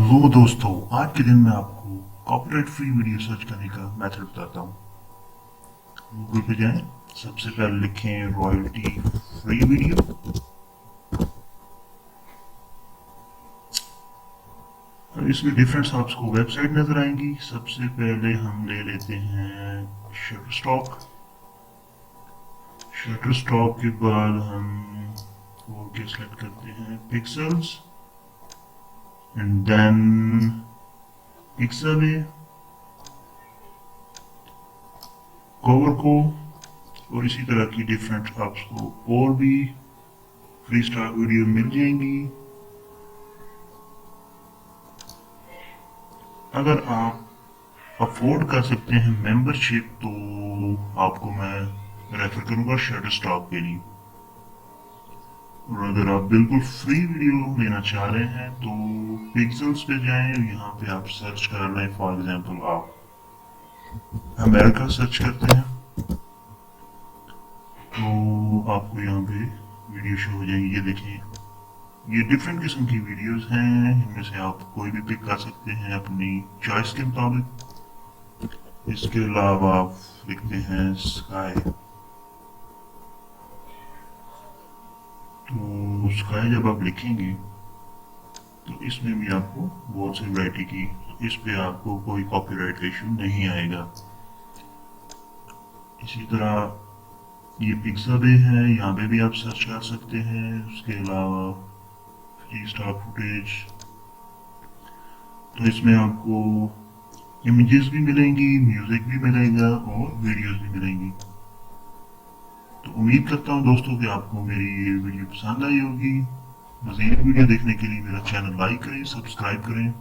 Hello दोस्तों, आज के दिन मैं आपको कॉपीराइट फ्री वीडियो सर्च करने का मेथड बताता हूँ। गूगल पे जाएं, सबसे पहले लिखें रॉयल्टी फ्री वीडियो। और इसमें डिफरेंट आपको वेबसाइट नजर आएंगी। सबसे पहले हम ले लेते हैं शटरस्टॉक। शटरस्टॉक के बाद हम वो क्या सेलेक्ट करते हैं, pixels and then pixel cover को, और इसी तरह की डिफरेंट आपको और भी फ्री स्टाइल वीडियो मिल जाएंगी। अगर आप अफोर्ड कर सकते हैं मेंबरशिप तो आपको मैं रेफर करूंगा शटरस्टॉक के लिए। और अगर आप बिल्कुल फ्री वीडियो लेना चाह रहे हैं तो पिक्सल्स पे जाएं, यहाँ पे आप सर्च कर लें। फॉर एग्जांपल आप अमेरिका सर्च करते हैं तो आपको यहाँ पे वीडियो शो हो जाएगी। ये देखें, ये डिफरेंट किस्म की वीडियोस हैं, इनमें से आप कोई भी पिक कर सकते हैं अपनी चॉइस के मुताबिक। इसके अलावा आप लिखते हैं स्काई, तो स्काई जब आप लिखेंगे तो इसमें भी आपको बहुत सी वैरायटी की, इस पे आपको कोई कॉपीराइट इशू नहीं आएगा। इसी तरह ये पिक्सेल है, यहाँ पे भी आप सर्च कर सकते हैं। उसके अलावा फ्री स्टार फुटेज, तो इसमें आपको इमेजेस भी मिलेंगी, म्यूजिक भी मिलेगा और वीडियोस भी मिलेंगी। तो उम्मीद करता हूँ दोस्तों कि आपको मेरी ये वीडियो पसंद आई होगी। मज़ीद वीडियो देखने के लिए मेरा चैनल लाइक करें, सब्सक्राइब करें।